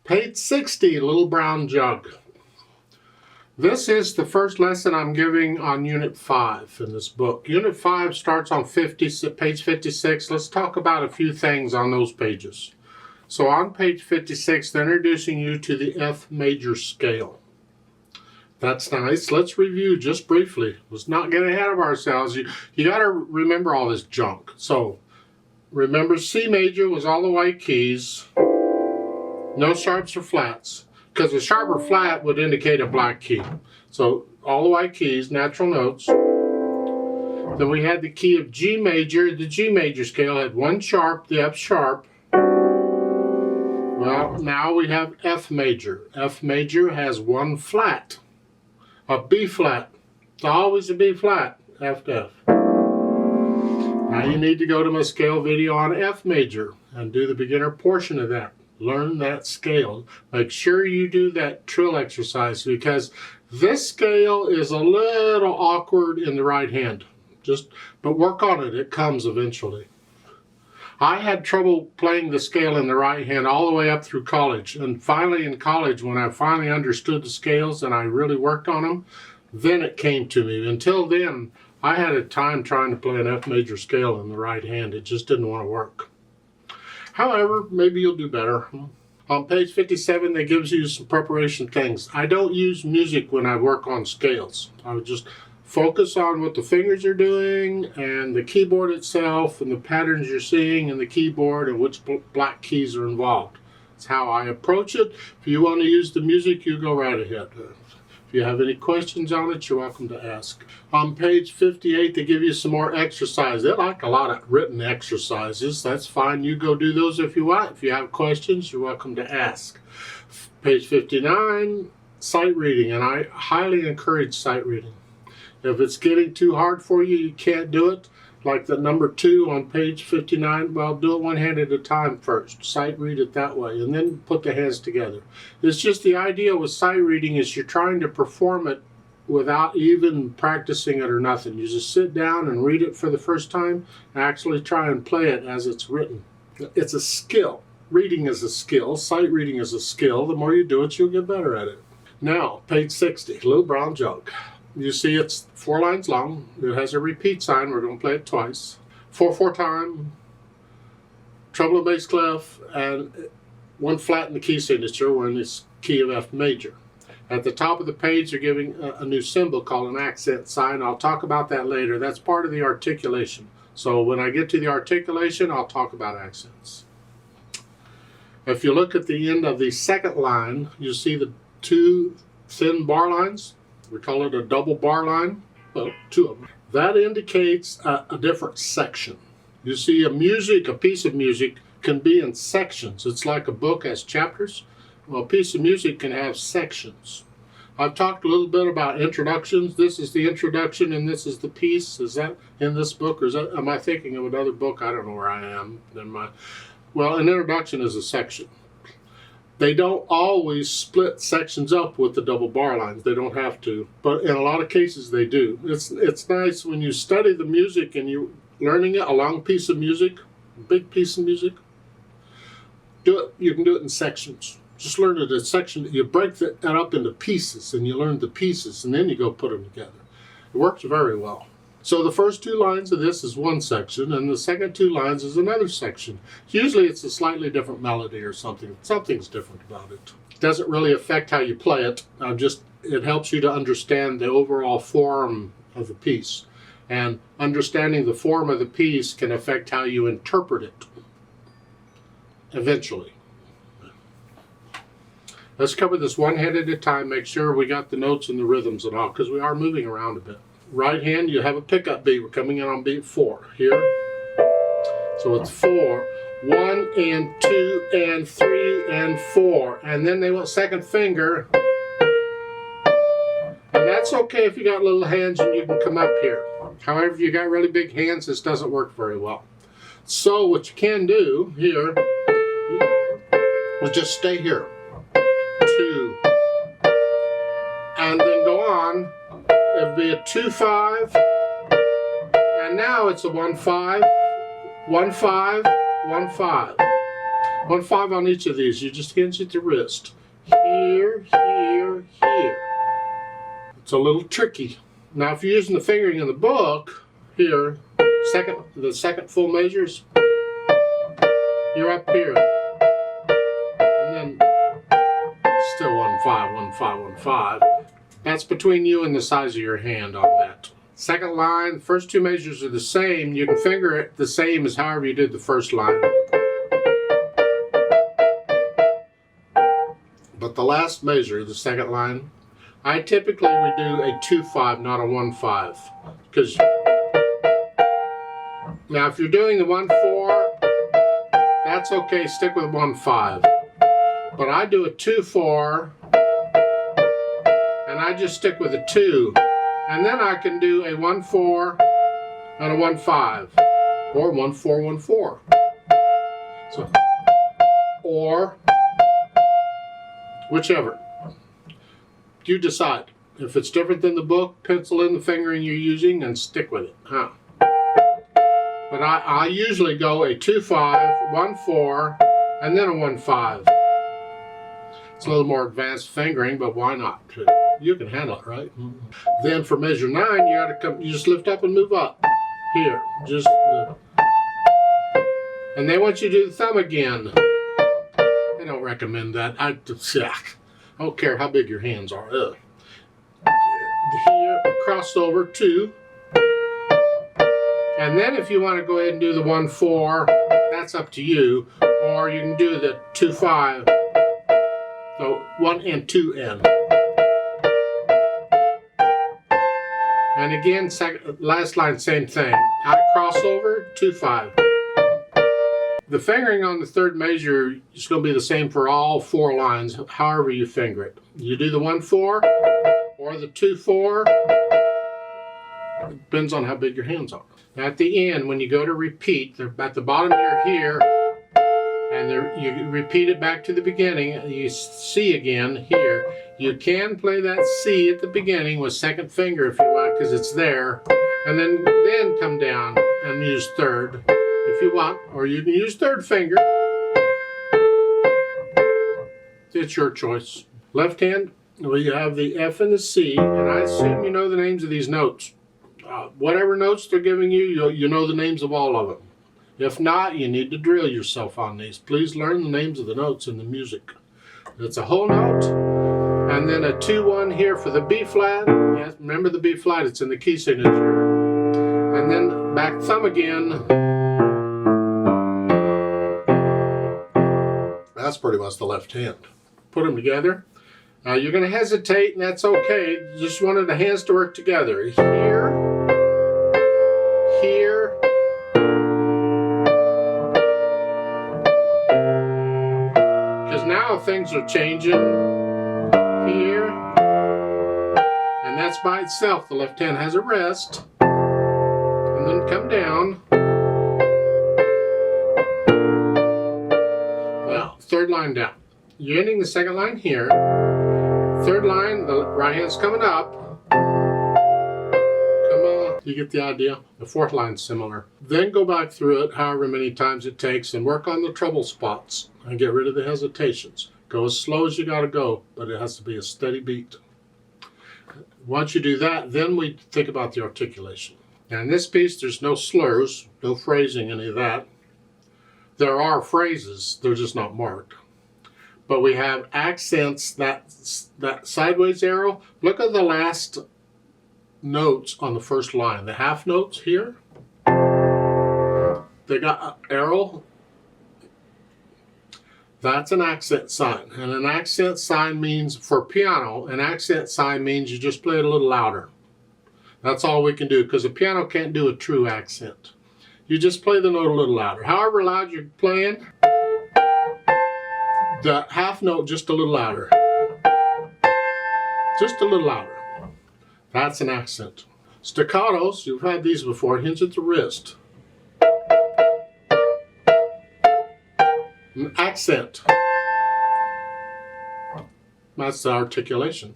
Page 60, Little Brown Jug. This is the first lesson I'm giving on Unit 5 in this book. Unit 5 starts on page 56. Let's talk about a few things on those pages. So on page 56, they're introducing you to the F major scale. That's nice. Let's review just briefly. Let's not get ahead of ourselves. You got to remember all this junk. So remember, C major was all the white keys. No sharps or flats, because a sharp or flat would indicate a black key. So all the white keys, natural notes. Then we had the key of G major. The G major scale had one sharp, the F sharp. Well, now we have F major. F major has one flat, a B flat. It's always a B flat, F to F. Now you need to go to my scale video on F major and do the beginner portion of that. Learn that scale. Make sure you do that trill exercise, because this scale is a little awkward in the right hand. But work on it. It comes eventually. I had trouble playing the scale in the right hand all the way up through college. And finally in college, when I finally understood the scales and I really worked on them, then it came to me. Until then, I had a time trying to play an F major scale in the right hand. It just didn't want to work. However, maybe you'll do better. On page 57, they gives you some preparation things. I don't use music when I work on scales. I would just focus on what the fingers are doing and the keyboard itself and the patterns you're seeing in the keyboard and which black keys are involved. That's how I approach it. If you want to use the music, you go right ahead. If you have any questions on it, you're welcome to ask. On page 58, they give you some more exercise. They like a lot of written exercises. That's fine. You go do those if you want. If you have questions, you're welcome to ask. Page 59, sight reading, and I highly encourage sight reading. If it's getting too hard for you, you can't do it, like the number 2 on page 59, well, do it one hand at a time first. Sight read it that way, and then put the hands together. It's just the idea with sight reading is you're trying to perform it without even practicing it or nothing. You just sit down and read it for the first time and actually try and play it as it's written. It's a skill. Reading is a skill. Sight reading is a skill. The more you do it, you'll get better at it. Now, page 60, Little Brown Jug. You see it's 4 lines long. It has a repeat sign. We're going to play it twice. 4/4 time, treble and bass clef, and one flat in the key signature. We're in this key of F major. At the top of the page, they're giving a new symbol called an accent sign. I'll talk about that later. That's part of the articulation. So when I get to the articulation, I'll talk about accents. If you look at the end of the second line, you see the 2 thin bar lines. We call it a double bar line. Well, 2 of them. That indicates a different section. You see, a piece of music can be in sections. It's like a book has chapters. Well, a piece of music can have sections. I've talked a little bit about introductions. This is the introduction and this is the piece. Is that in this book, or am I thinking of another book? I don't know where I am. Well, an introduction is a section. They don't always split sections up with the double bar lines. They don't have to, but in a lot of cases they do. It's nice when you study the music and you're learning it, a long piece of music, a big piece of music. Do it. You can do it in sections. Just learn it in section. You break that up into pieces, and you learn the pieces, and then you go put them together. It works very well. So the first 2 lines of this is one section, and the second 2 lines is another section. Usually it's a slightly different melody or something. Something's different about it. It doesn't really affect how you play it. It helps you to understand the overall form of the piece. And understanding the form of the piece can affect how you interpret it eventually. Let's cover this one hand at a time. Make sure we got the notes and the rhythms and all, because we are moving around a bit. Right hand, you have a pickup beat. We're coming in on beat 4 here. So it's 4, 1 and 2 and 3 and 4. And then they want second finger. And that's okay if you got little hands and you can come up here. However, if you got really big hands, this doesn't work very well. So what you can do here is just stay here. 2. And then go on. It'd be a 2/5, and now it's a 1/5, 1/5, 1/5. 1/5 on each of these. You just hinge at the wrist. Here, here, here. It's a little tricky. Now if you're using the fingering in the book, here, the second full measures, you're up here. And then still 1/5, 1/5, 1/5. That's between you and the size of your hand on that. Second line, first two measures are the same. You can finger it the same as however you did the first line. But the last measure, the second line, I typically would do a 2/5, not a 1/5. Because now if you're doing the 1/4, that's okay, stick with 1/5. But I do a 2/4, and I just stick with a 2. And then I can do a 1/4 and a 1/5, or 1/4, 1/4. So, or whichever. You decide. If it's different than the book, pencil in the fingering you're using and stick with it. Huh? But I usually go a 2/5, 1/4, and then a 1/5. It's a little more advanced fingering, but why not? You can handle it, right? Then for measure 9, you gotta come. You just lift up and move up. Here, just. And they want you to do the thumb again. I don't recommend that. I don't care how big your hands are. Here, cross over 2. And then if you want to go ahead and do the 1/4, that's up to you. Or you can do the 2/5. So 1 and 2 N. And again, last line, same thing. I cross over, 2/5. The fingering on the third measure is going to be the same for all 4 lines, however you finger it. You do the 1/4 or the 2/4. It depends on how big your hands are. Now at the end, when you go to repeat, they're at the bottom you're here, and you repeat it back to the beginning. You C again here. You can play that C at the beginning with second finger if you want, because it's there, and then come down and use third if you want, or you can use third finger. It's your choice. Left hand, we have the F and the C, and I assume you know the names of these notes. Whatever notes they're giving you, you know the names of all of them. If not, you need to drill yourself on these. Please learn the names of the notes in the music. It's a whole note, and then a 2/1 here for the B flat. Yes, remember the B flat, it's in the key signature. And then back thumb again. That's pretty much the left hand. Put them together. You're going to hesitate, and that's okay. You just wanted the hands to work together. Here, here, now things are changing here, and that's by itself. The left hand has a rest, and then come down. Now, third line down. You're ending the second line here. Third line, the right hand's coming up. Come on, you get the idea. The fourth line's similar. Then go back through it however many times it takes and work on the trouble spots and get rid of the hesitations. Go as slow as you gotta go, but it has to be a steady beat. Once you do that, then we think about the articulation. Now in this piece, there's no slurs, no phrasing, any of that. There are phrases, they're just not marked. But we have accents, that sideways arrow. Look at the last notes on the first line. The half notes here, they got an arrow. That's an accent sign. And an accent sign means, for piano, an accent sign means you just play it a little louder. That's all we can do, because a piano can't do a true accent. You just play the note a little louder. However loud you're playing, the half note just a little louder. Just a little louder. That's an accent. Staccatos, you've had these before, hinge at the wrist. An accent. That's the articulation.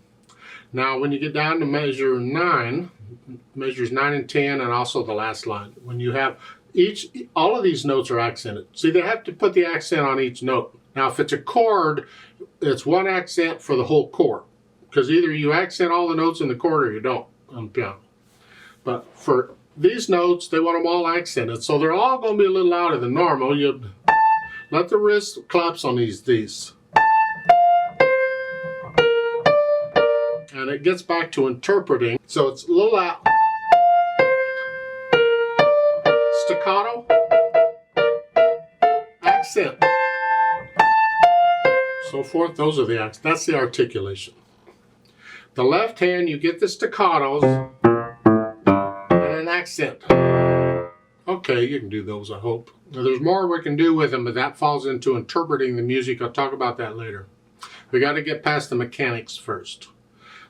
Now when you get down to measure 9, measures 9 and 10, and also the last line, when you have All of these notes are accented. See, they have to put the accent on each note. Now, if it's a chord, it's one accent for the whole chord, because either you accent all the notes in the chord or you don't on the piano. But for these notes, they want them all accented, so they're all going to be a little louder than normal. You let the wrist claps on these. And it gets back to interpreting, so it's a little loud. Staccato, accent, so forth. Those are the accents. That's the articulation. The left hand, you get the staccatos and an accent. Okay, you can do those, I hope. Now, there's more we can do with them, but that falls into interpreting the music. I'll talk about that later. We got to get past the mechanics first.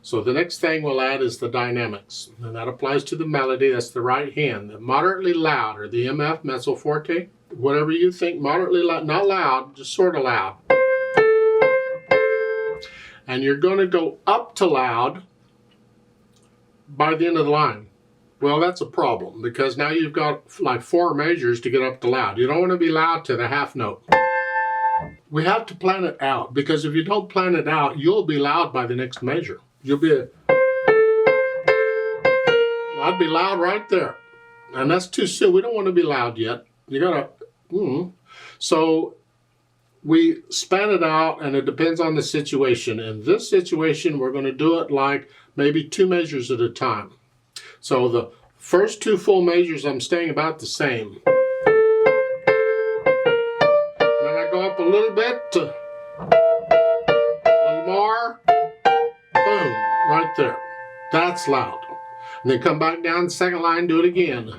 So the next thing we'll add is the dynamics, and that applies to the melody. That's the right hand. The moderately loud, or the MF, mezzo forte, whatever you think, moderately loud, not loud, just sort of loud. And you're going to go up to loud by the end of the line. Well, that's a problem, because now you've got like 4 measures to get up to loud. You don't want to be loud to the half note. We have to plan it out, because if you don't plan it out, you'll be loud by the next measure. I'd be loud right there. And that's too soon. We don't want to be loud yet. You gotta, So we span it out, and it depends on the situation. In this situation, we're going to do it like maybe 2 measures at a time. So the first 2 full measures, I'm staying about the same. Then I go up a little bit, a little more. Boom, right there. That's loud. And then come back down the second line, do it again.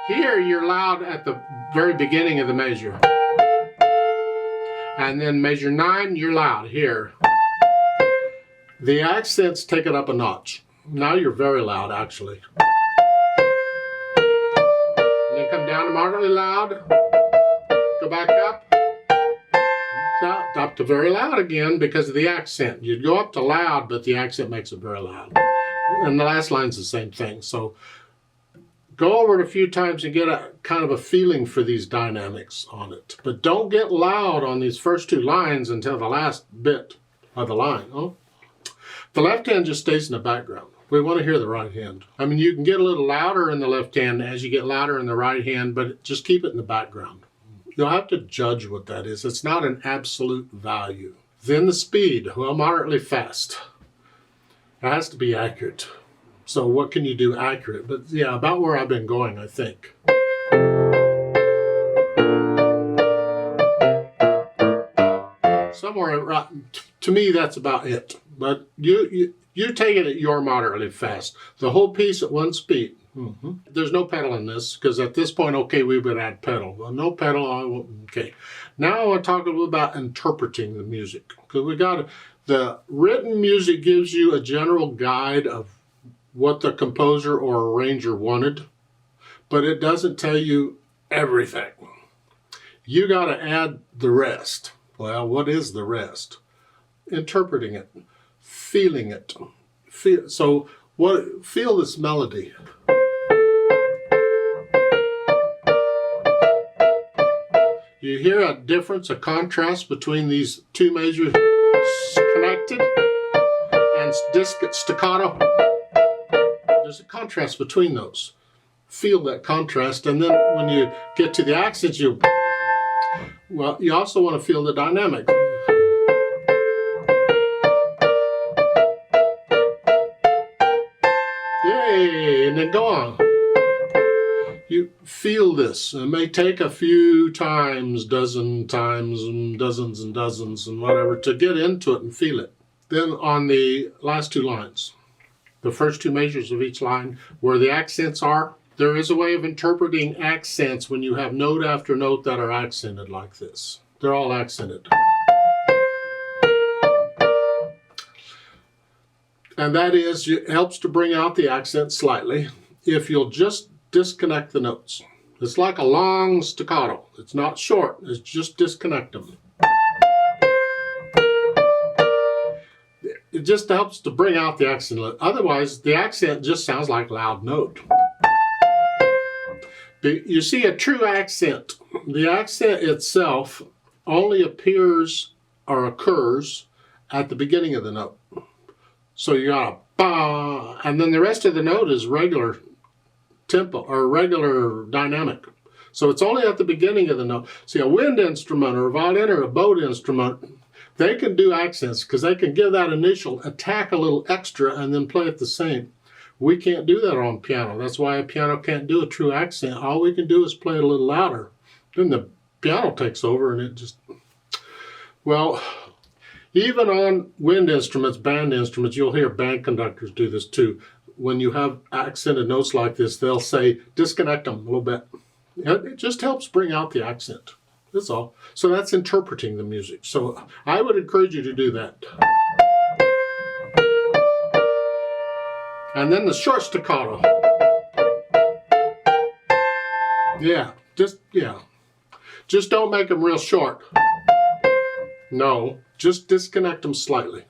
Here you're loud at the very beginning of the measure. And then measure 9, you're loud here. The accents take it up a notch. Now you're very loud, actually. And then come down to moderately loud. Go back up. Up to very loud again because of the accent. You'd go up to loud, but the accent makes it very loud. And the last line's the same thing. So go over it a few times and get a kind of a feeling for these dynamics on it. But don't get loud on these first 2 lines until the last bit of the line. Oh. The left hand just stays in the background. We want to hear the right hand. I mean, you can get a little louder in the left hand as you get louder in the right hand, but just keep it in the background. You'll have to judge what that is. It's not an absolute value. Then the speed, well, moderately fast. It has to be accurate. So what can you do accurate? But yeah, about where I've been going, I think. Somewhere, to me, that's about it. But you take it at your moderately fast. The whole piece at one speed. There's no pedal in this, because at this point, okay, we would add pedal. Well, no pedal, okay. Now I want to talk a little about interpreting the music. Because the written music gives you a general guide of what the composer or arranger wanted, but it doesn't tell you everything. You got to add the rest. Well, what is the rest? Interpreting it, feeling it. Feel this melody. You hear a difference, a contrast between these 2 measures connected and staccato. There's a contrast between those. Feel that contrast, and then when you get to the accents, you also want to feel the dynamic. Yay, and then go on. You feel this. It may take a few times, dozen times, and dozens and whatever, to get into it and feel it. Then on the last 2 lines, the first 2 measures of each line, where the accents are, there is a way of interpreting accents when you have note after note that are accented like this. They're all accented. And that is, it helps to bring out the accent slightly if you'll just disconnect the notes. It's like a long staccato. It's not short, it's just disconnect them. it just helps to bring out the accent. Otherwise, the accent just sounds like a loud note. But you see, a true accent, the accent itself only appears or occurs at the beginning of the note. So you got a ba, and then the rest of the note is regular tempo or regular dynamic. So it's only at the beginning of the note. See, a wind instrument or a violin or a bowed instrument, they can do accents because they can give that initial attack a little extra and then play it the same. We can't do that on piano. That's why a piano can't do a true accent. All we can do is play it a little louder. Then the piano takes over and it just, well, even on wind instruments, band instruments, you'll hear band conductors do this too. When you have accented notes like this, they'll say, disconnect them a little bit. It just helps bring out the accent. That's all. So that's interpreting the music. So I would encourage you to do that. And then the short staccato. Yeah. Just don't make them real short. No, just disconnect them slightly.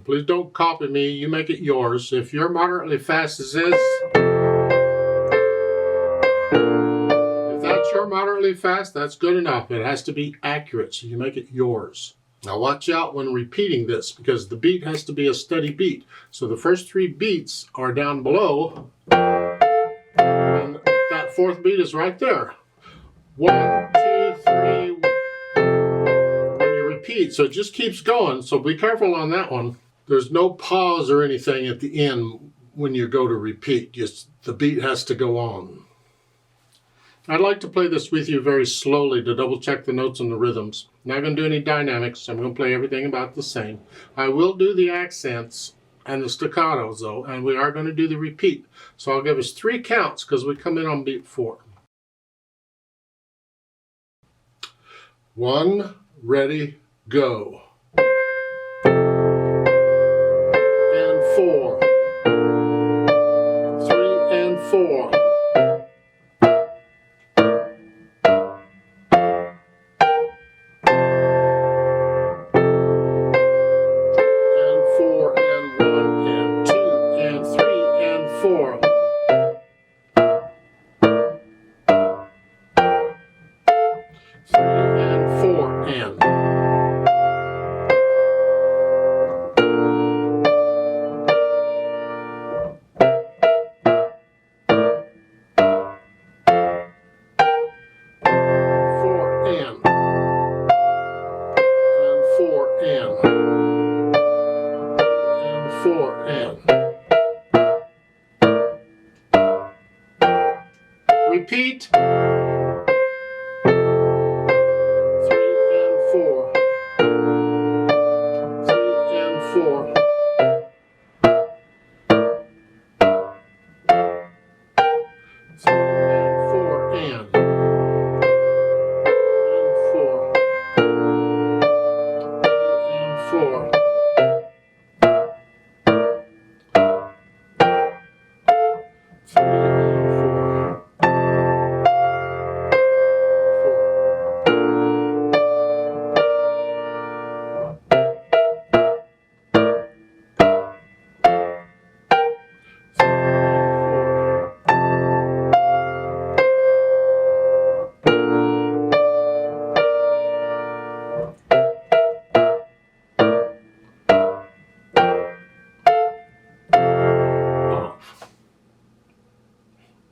Please don't copy me, you make it yours. If you're moderately fast as this, if that's your moderately fast, that's good enough. It has to be accurate, so you make it yours. Now watch out when repeating this, because the beat has to be a steady beat. So the first 3 beats are down below, and that 4th beat is right there. 1, 2, 3, when you repeat, so it just keeps going, so be careful on that one. There's no pause or anything at the end when you go to repeat. Just the beat has to go on. I'd like to play this with you very slowly to double check the notes and the rhythms. I'm not going to do any dynamics. I'm going to play everything about the same. I will do the accents and the staccatos though, and we are going to do the repeat. So I'll give us 3 counts because we come in on beat 4. 1, ready, go. 4, 3 and 4. And 4 and 1 and 2 and 3 and 4. 3 and 4 and. Repeat.